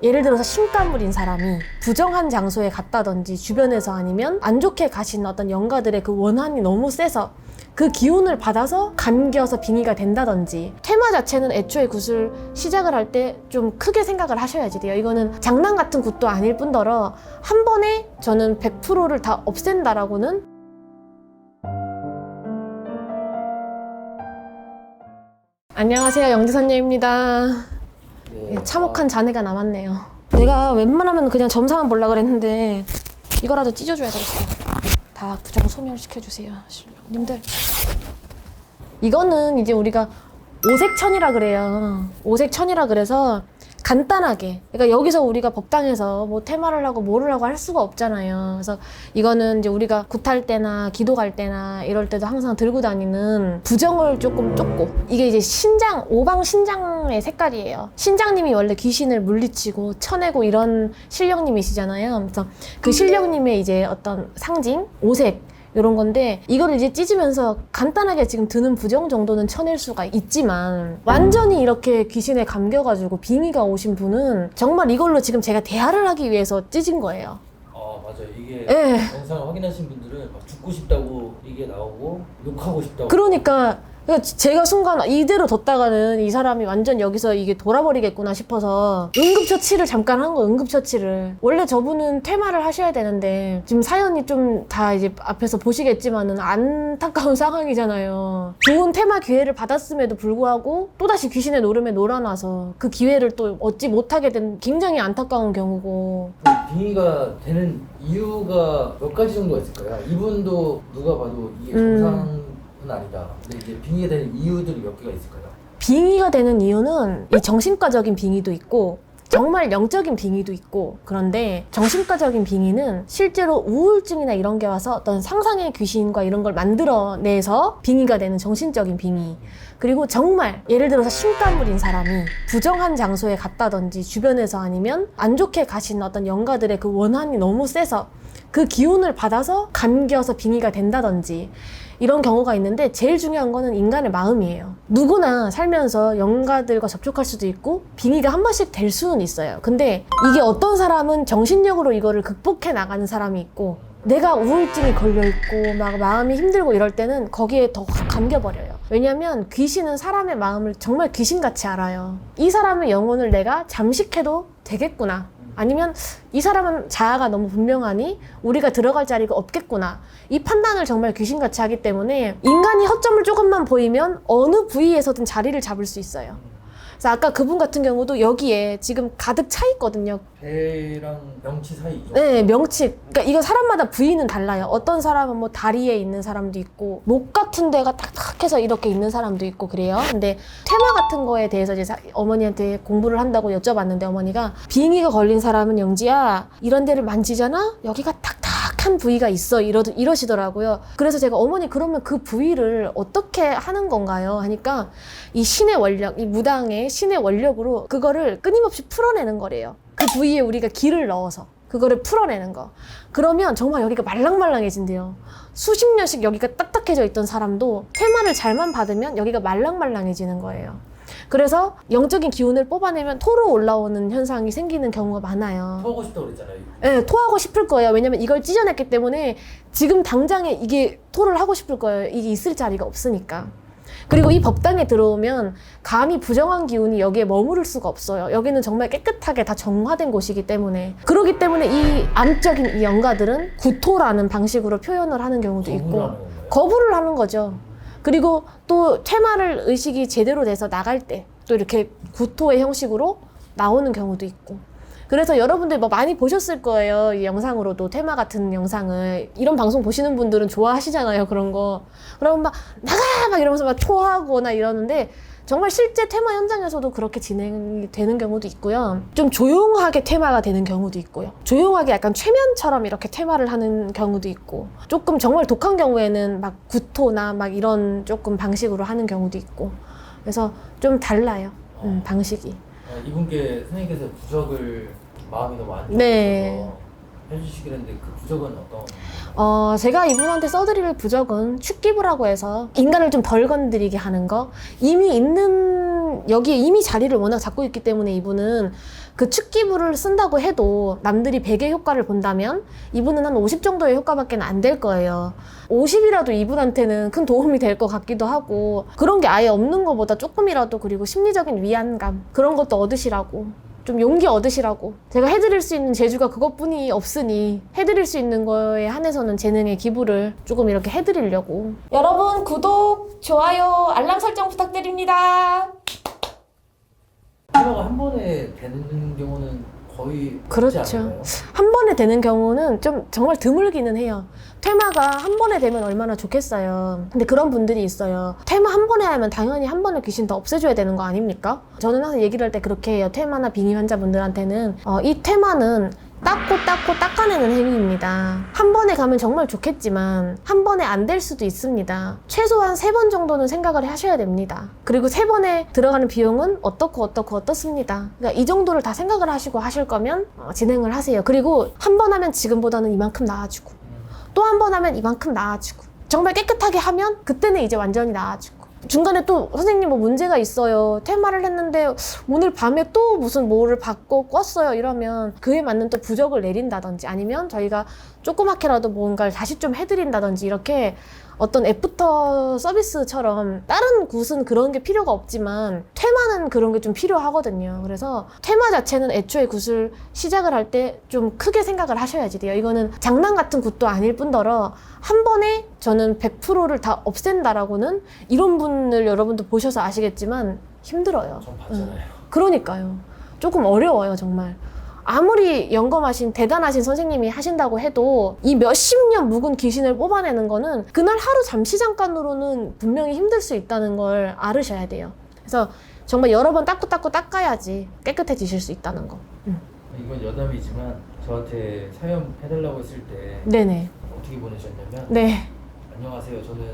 예를 들어서 신가물인 사람이 부정한 장소에 갔다든지 주변에서 아니면 안 좋게 가신 어떤 영가들의 그 원한이 너무 세서 그 기운을 받아서 감겨서 빙의가 된다든지, 테마 자체는 애초에 굿을 시작을 할 때 좀 크게 생각을 하셔야지 돼요. 이거는 장난 같은 굿도 아닐 뿐더러 한 번에 저는 100%를 다 없앤다라고는. 안녕하세요, 영지선녀입니다. 참혹한 잔해가 남았네요. 내가 웬만하면 그냥 점사만 보려고 그랬는데 이거라도 찢어줘야 되겠어. 다 부정 소멸시켜주세요, 님들. 이거는 이제 우리가 오색천이라 그래요. 오색천이라 그래서 간단하게, 그러니까 여기서 우리가 법당에서 뭐 테마를 하고 뭐를 하고 할 수가 없잖아요. 그래서 이거는 이제 우리가 굿할 때나 기도 갈 때나 이럴 때도 항상 들고 다니는 부정을 조금 쫓고, 이게 이제 신장, 오방 신장의 색깔이에요. 신장님이 원래 귀신을 물리치고 쳐내고 이런 신령님이시잖아요. 그래서 그 신령님의 이제 어떤 상징, 오색, 이런 건데, 이거를 이제 찢으면서 간단하게 지금 드는 부정 정도는 쳐낼 수가 있지만, 완전히 이렇게 귀신에 감겨가지고 빙의가 오신 분은 정말 이걸로 지금 제가 대화를 하기 위해서 찢은 거예요. 맞아요. 이게 예. 영상을 확인하신 분들은 막 죽고 싶다고 이게 나오고 욕하고 싶다고. 그러니까 제가 순간 이대로 뒀다가는 이 사람이 완전 여기서 이게 돌아버리겠구나 싶어서 응급처치를 잠깐 한 거예요. 응급처치를. 원래 저분은 퇴마를 하셔야 되는데 지금 사연이 좀 다 이제 앞에서 보시겠지만은 안타까운 상황이잖아요. 좋은 퇴마 기회를 받았음에도 불구하고 또다시 귀신의 노름에 놀아나서 그 기회를 또 얻지 못하게 된 굉장히 안타까운 경우고. 빙의가 되는 이유가 몇 가지 정도가 있을까요? 이분도 누가 봐도 이게 정상은 아니다. 근데 이제 빙의가 되는 이유들이 몇 개가 있을까요? 빙의가 되는 이유는 이 정신과적인 빙의도 있고 정말 영적인 빙의도 있고, 그런데 정신과적인 빙의는 실제로 우울증이나 이런 게 와서 어떤 상상의 귀신과 이런 걸 만들어내서 빙의가 되는 정신적인 빙의. 그리고 정말 예를 들어서 신가물인 사람이 부정한 장소에 갔다든지 주변에서 아니면 안 좋게 가신 어떤 영가들의 그 원한이 너무 세서 그 기운을 받아서 감겨서 빙의가 된다든지 이런 경우가 있는데, 제일 중요한 거는 인간의 마음이에요. 누구나 살면서 영가들과 접촉할 수도 있고 빙의가 한 번씩 될 수는 있어요. 근데 이게 어떤 사람은 정신력으로 이거를 극복해 나가는 사람이 있고, 내가 우울증이 걸려있고 막 마음이 힘들고 이럴 때는 거기에 더 확 감겨버려요. 왜냐면 귀신은 사람의 마음을 정말 귀신같이 알아요. 이 사람의 영혼을 내가 잠식해도 되겠구나, 아니면 이 사람은 자아가 너무 분명하니 우리가 들어갈 자리가 없겠구나, 이 판단을 정말 귀신같이 하기 때문에 인간이 허점을 조금만 보이면 어느 부위에서든 자리를 잡을 수 있어요. 그래서 아까 그분 같은 경우도 여기에 지금 가득 차 있거든요. 배랑 명치 사이죠? 네, 명치. 그러니까 이거 사람마다 부위는 달라요. 어떤 사람은 뭐 다리에 있는 사람도 있고 목 같은 데가 딱딱해서 이렇게 있는 사람도 있고 그래요. 근데 테마 같은 거에 대해서 이제 어머니한테 공부를 한다고 여쭤봤는데, 어머니가 빙의가 걸린 사람은 영지야, 이런 데를 만지잖아? 여기가 딱딱한 부위가 있어, 이러시더라고요. 그래서 제가 어머니 그러면 그 부위를 어떻게 하는 건가요? 하니까 이 신의 원력, 이 무당의 신의 원력으로 그거를 끊임없이 풀어내는 거래요. 그 부위에 우리가 기를 넣어서 그거를 풀어내는 거. 그러면 정말 여기가 말랑말랑해진대요. 수십 년씩 여기가 딱딱해져 있던 사람도 퇴마를 잘만 받으면 여기가 말랑말랑해지는 거예요. 그래서 영적인 기운을 뽑아내면 토로 올라오는 현상이 생기는 경우가 많아요. 토하고 싶다고 그랬잖아요. 네, 토하고 싶을 거예요. 왜냐면 이걸 찢어냈기 때문에 지금 당장에 이게 토를 하고 싶을 거예요. 이게 있을 자리가 없으니까. 그리고 이 법당에 들어오면 감히 부정한 기운이 여기에 머무를 수가 없어요. 여기는 정말 깨끗하게 다 정화된 곳이기 때문에. 그렇기 때문에 이 암적인 이 영가들은 구토라는 방식으로 표현을 하는 경우도 있고 거부를 하는 거죠. 그리고 또 퇴마를 의식이 제대로 돼서 나갈 때 또 이렇게 구토의 형식으로 나오는 경우도 있고. 그래서 여러분들 뭐 많이 보셨을 거예요. 이 영상으로도 테마 같은 영상을. 이런 방송 보시는 분들은 좋아하시잖아요, 그런 거. 그러면 막 나가! 막 이러면서 막 토하거나 이러는데, 정말 실제 테마 현장에서도 그렇게 진행이 되는 경우도 있고요. 좀 조용하게 테마가 되는 경우도 있고요. 조용하게 약간 최면처럼 이렇게 테마를 하는 경우도 있고, 조금 정말 독한 경우에는 막 구토나 막 이런 조금 방식으로 하는 경우도 있고. 그래서 좀 달라요, 방식이. 이분께 선생님께서 부적을 마음이 너무 안 좋으셔서 네. 해주시기로 했는데 그 부적은 어떤? 제가 이분한테 써드릴 부적은 축기부라고 해서 인간을 좀 덜 건드리게 하는 거. 이미 있는, 여기에 이미 자리를 워낙 잡고 있기 때문에 이분은 그 축기부를 쓴다고 해도 남들이 100의 효과를 본다면 이분은 한 50 정도의 효과밖에 안 될 거예요. 50이라도 이분한테는 큰 도움이 될 것 같기도 하고, 그런 게 아예 없는 것보다 조금이라도, 그리고 심리적인 위안감 그런 것도 얻으시라고, 좀 용기 얻으시라고. 제가 해드릴 수 있는 재주가 그것뿐이 없으니 해드릴 수 있는 거에 한해서는 재능의 기부를 조금 이렇게 해드리려고. 여러분 구독, 좋아요, 알람 설정 부탁드립니다. 테마가 한 번에 되는 경우는 거의 그렇죠. 없지 않을까요? 한 번에 되는 경우는 좀 정말 드물기는 해요. 퇴마가 한 번에 되면 얼마나 좋겠어요. 근데 그런 분들이 있어요. 퇴마 한 번에 하면 당연히 한 번에 귀신 다 없애줘야 되는 거 아닙니까? 저는 항상 얘기를 할 때 그렇게 해요. 퇴마나 빙의 환자분들한테는 이 퇴마는 닦고 닦아내는 행위입니다. 한 번에 가면 정말 좋겠지만 한 번에 안 될 수도 있습니다. 최소한 3번 정도는 생각을 하셔야 됩니다. 그리고 3번에 들어가는 비용은 어떻습니다. 그러니까 이 정도를 다 생각을 하시고 하실 거면 진행을 하세요. 그리고 한 번 하면 지금보다는 이만큼 나아지고, 또 한 번 하면 이만큼 나아지고, 정말 깨끗하게 하면 그때는 이제 완전히 나아지고, 중간에 또 선생님 뭐 문제가 있어요, 퇴마를 했는데 오늘 밤에 또 무슨 뭐를 받고 껐어요 이러면 그에 맞는 또 부적을 내린다든지, 아니면 저희가 조그맣게라도 뭔가를 다시 좀 해드린다든지, 이렇게 어떤 애프터 서비스처럼 다른 굿은 그런 게 필요가 없지만 퇴마는 그런 게 좀 필요하거든요. 그래서 퇴마 자체는 애초에 굿을 시작을 할 때 좀 크게 생각을 하셔야지 돼요. 이거는 장난 같은 굿도 아닐 뿐더러 한 번에 저는 100%를 다 없앤다라고는, 이런 분을 여러분도 보셔서 아시겠지만 힘들어요. 전 봤잖아요. 그러니까요. 조금 어려워요, 정말. 아무리 영검하신 대단하신 선생님이 하신다고 해도 이 몇십 년 묵은 귀신을 뽑아내는 거는 그날 하루 잠시 잠깐으로는 분명히 힘들 수 있다는 걸 알으셔야 돼요. 그래서 정말 여러 번 닦아야지 깨끗해지실 수 있다는 거. 이건 여담이지만 저한테 사연 해달라고 했을 때 네네. 어떻게 보내셨냐면, 네. 안녕하세요, 저는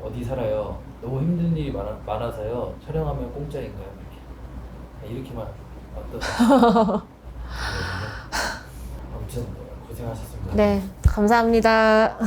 어디 살아요, 너무 힘든 일이 많아서요, 촬영하면 공짜인가요? 이렇게만 왔던. 아무튼 고생하셨습니다. 네. 감사합니다.